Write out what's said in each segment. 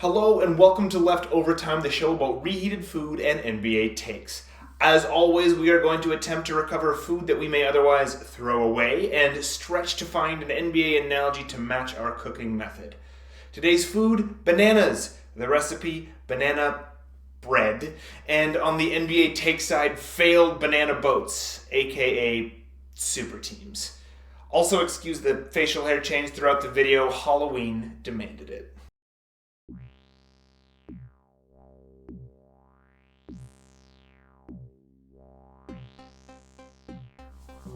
Hello and welcome to LeftOverTime, the show about reheated food and NBA takes. As always, we are going to attempt to recover food that we may otherwise throw away and stretch to find an NBA analogy to match our cooking method. Today's food, bananas. The recipe, banana bread. And on the NBA take side, failed banana boats, aka super teams. Also excuse the facial hair change throughout the video, Halloween demanded it.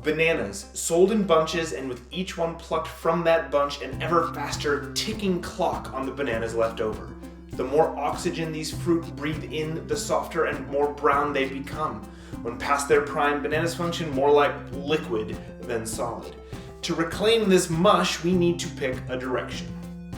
Bananas, sold in bunches and with each one plucked from that bunch an ever faster ticking clock on the bananas left over. The more oxygen these fruit breathe in, the softer and more brown they become. When past their prime, bananas function more like liquid than solid. To reclaim this mush, we need to pick a direction.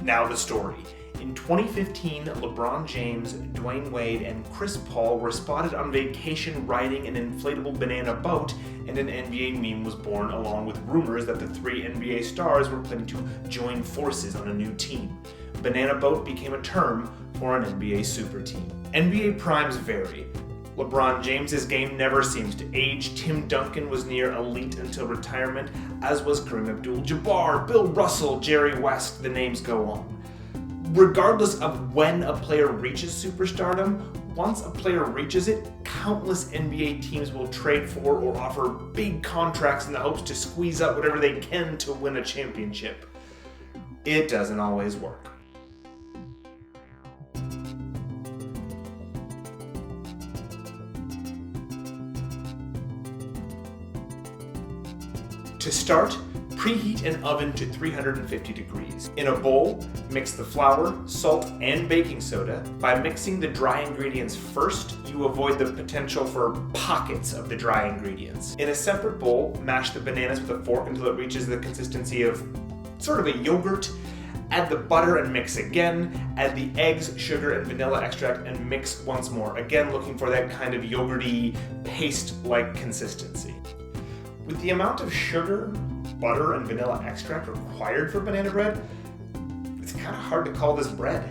Now the story. In 2015, LeBron James, Dwayne Wade, and Chris Paul were spotted on vacation riding an inflatable banana boat, and an NBA meme was born along with rumors that the three NBA stars were planning to join forces on a new team. Banana boat became a term for an NBA super team. NBA primes vary. LeBron James's game never seems to age. Tim Duncan was near elite until retirement, as was Kareem Abdul-Jabbar, Bill Russell, Jerry West, the names go on. Regardless of when a player reaches superstardom, once a player reaches it, countless NBA teams will trade for or offer big contracts in the hopes to squeeze out whatever they can to win a championship. It doesn't always work. To start, preheat an oven to 350 degrees. In a bowl, mix the flour, salt, and baking soda. By mixing the dry ingredients first, you avoid the potential for pockets of the dry ingredients. In a separate bowl, mash the bananas with a fork until it reaches the consistency of sort of a yogurt. Add the butter and mix again. Add the eggs, sugar, and vanilla extract and mix once more. Again, looking for that kind of yogurty, paste-like consistency. With the amount of sugar, butter, and vanilla extract required for banana bread, it's kind of hard to call this bread.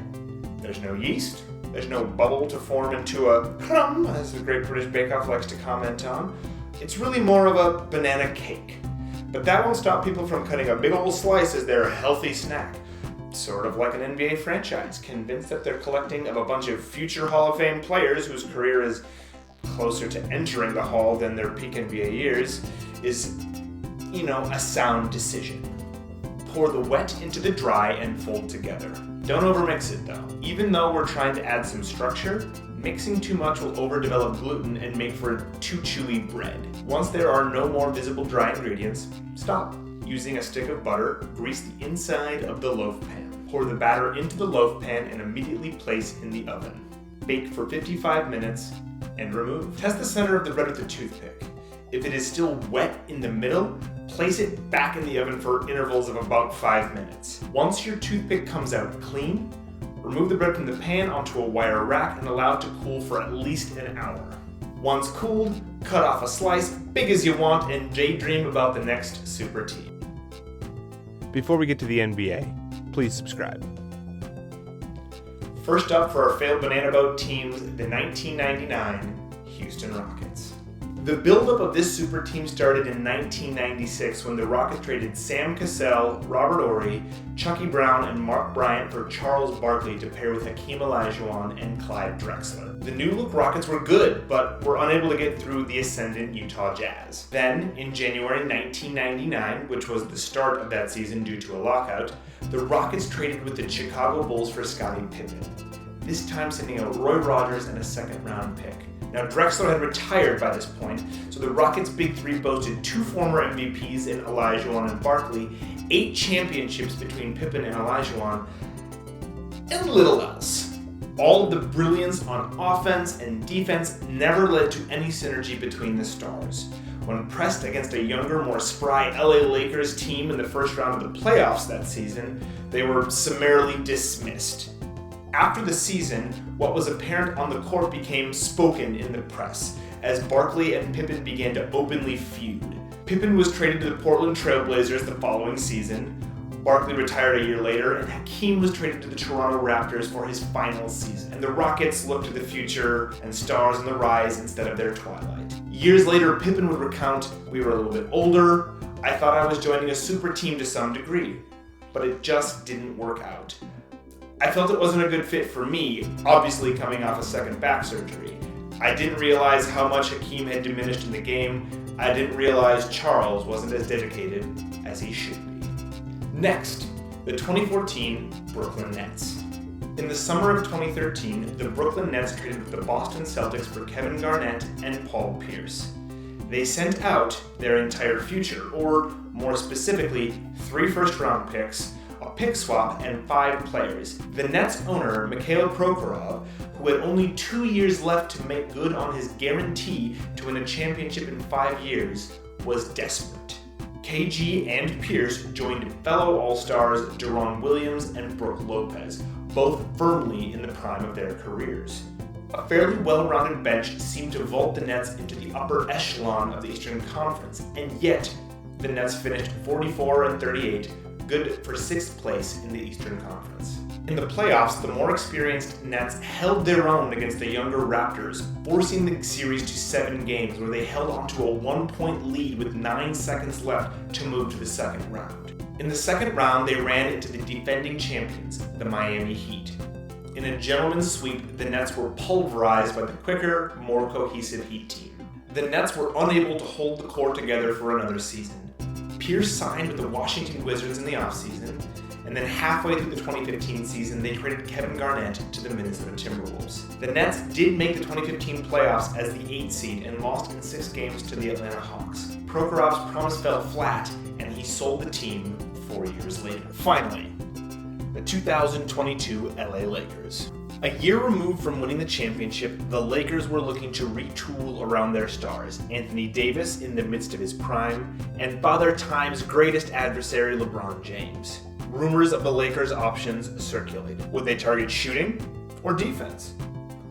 There's no yeast, there's no bubble to form into a crumb, as the Great British Bake Off likes to comment on. It's really more of a banana cake. But that won't stop people from cutting a big old slice as their healthy snack. Sort of like an NBA franchise, convinced that they're collecting of a bunch of future Hall of Fame players whose career is closer to entering the Hall than their peak NBA years, is, a sound decision. Pour the wet into the dry and fold together. Don't overmix it though. Even though we're trying to add some structure, mixing too much will overdevelop gluten and make for too chewy bread. Once there are no more visible dry ingredients, stop. Using a stick of butter, grease the inside of the loaf pan. Pour the batter into the loaf pan and immediately place in the oven. Bake for 55 minutes and remove. Test the center of the bread with a toothpick. If it is still wet in the middle, place it back in the oven for intervals of about 5 minutes. Once your toothpick comes out clean, remove the bread from the pan onto a wire rack and allow it to cool for at least an hour. Once cooled, cut off a slice big as you want and daydream about the next super team. Before we get to the NBA, please subscribe. First up for our failed banana boat teams, the 1999 Houston Rockets. The buildup of this super team started in 1996 when the Rockets traded Sam Cassell, Robert Horry, Chucky Brown, and Mark Bryant for Charles Barkley to pair with Hakeem Olajuwon and Clyde Drexler. The new-look Rockets were good, but were unable to get through the ascendant Utah Jazz. Then, in January 1999, which was the start of that season due to a lockout, the Rockets traded with the Chicago Bulls for Scottie Pippen, this time sending out Roy Rogers and a second-round pick. Now, Drexler had retired by this point, so the Rockets' Big Three boasted 2 former MVPs in Olajuwon and Barkley, 8 championships between Pippen and Olajuwon, and little else. All of the brilliance on offense and defense never led to any synergy between the stars. When pressed against a younger, more spry LA Lakers team in the first round of the playoffs that season, they were summarily dismissed. After the season, what was apparent on the court became spoken in the press, as Barkley and Pippen began to openly feud. Pippen was traded to the Portland Trail Blazers the following season. Barkley retired a year later, and Hakeem was traded to the Toronto Raptors for his final season. And the Rockets looked to the future and stars on the rise instead of their twilight. Years later, Pippen would recount, "We were a little bit older. I thought I was joining a super team to some degree, but it just didn't work out. I felt it wasn't a good fit for me, obviously coming off a second back surgery. I didn't realize how much Hakeem had diminished in the game. I didn't realize Charles wasn't as dedicated as he should be." Next, the 2014 Brooklyn Nets. In the summer of 2013, the Brooklyn Nets traded with the Boston Celtics for Kevin Garnett and Paul Pierce. They sent out their entire future, or more specifically, 3 first-round picks, a pick swap, and 5 players. The Nets owner, Mikhail Prokhorov, who had only 2 years left to make good on his guarantee to win a championship in 5 years, was desperate. KG and Pierce joined fellow All-Stars Deron Williams and Brook Lopez, both firmly in the prime of their careers. A fairly well-rounded bench seemed to vault the Nets into the upper echelon of the Eastern Conference, and yet the Nets finished 44-38, good for 6th place in the Eastern Conference. In the playoffs, the more experienced Nets held their own against the younger Raptors, forcing the series to 7 games, where they held onto a 1-point lead with 9 seconds left to move to the second round. In the second round, they ran into the defending champions, the Miami Heat. In a gentleman's sweep, the Nets were pulverized by the quicker, more cohesive Heat team. The Nets were unable to hold the core together for another season. Pierce signed with the Washington Wizards in the offseason, and then halfway through the 2015 season, they traded Kevin Garnett to the Minnesota Timberwolves. The Nets did make the 2015 playoffs as the 8th seed and lost in 6 games to the Atlanta Hawks. Prokhorov's promise fell flat, and he sold the team 4 years later. Finally, the 2022 LA Lakers. A year removed from winning the championship, the Lakers were looking to retool around their stars, Anthony Davis in the midst of his prime, and Father Time's greatest adversary, LeBron James. Rumors of the Lakers' options circulated. Would they target shooting or defense?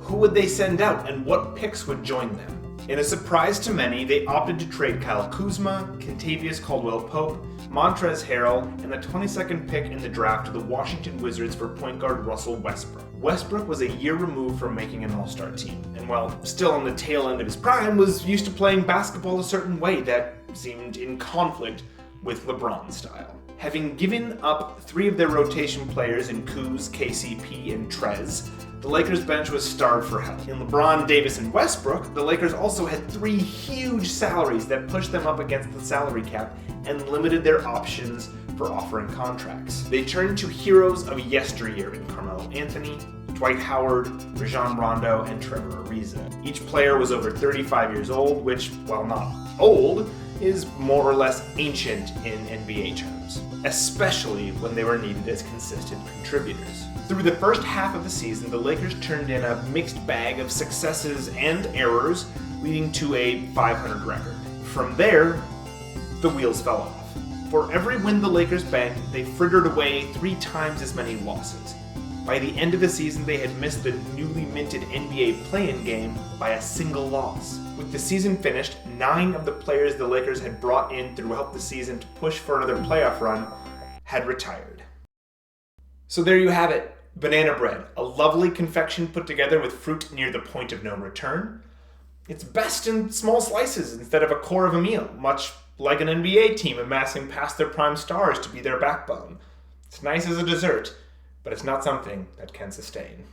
Who would they send out, and what picks would join them? In a surprise to many, they opted to trade Kyle Kuzma, Kentavious Caldwell-Pope, Montrezl Harrell, and the 22nd pick in the draft to the Washington Wizards for point guard Russell Westbrook. Westbrook was a year removed from making an all-star team, and while still on the tail end of his prime, was used to playing basketball a certain way that seemed in conflict with LeBron's style. Having given up 3 of their rotation players in Kuz, KCP, and Trez, the Lakers bench was starved for help. In LeBron, Davis, and Westbrook, the Lakers also had 3 huge salaries that pushed them up against the salary cap and limited their options for offering contracts. They turned to heroes of yesteryear in Carmelo Anthony, Dwight Howard, Rajon Rondo, and Trevor Ariza. Each player was over 35 years old, which, while not old, is more or less ancient in NBA terms, especially when they were needed as consistent contributors. Through the first half of the season, the Lakers turned in a mixed bag of successes and errors, leading to a 500 record. From there, the wheels fell off. For every win the Lakers banked, they frittered away 3 times as many losses. By the end of the season, they had missed the newly minted NBA play-in game by a single loss. With the season finished, 9 of the players the Lakers had brought in throughout the season to push for another playoff run had retired. So there you have it, banana bread, a lovely confection put together with fruit near the point of no return. It's best in small slices instead of a core of a meal, much like an NBA team amassing past their prime stars to be their backbone. It's nice as a dessert, but it's not something that can sustain.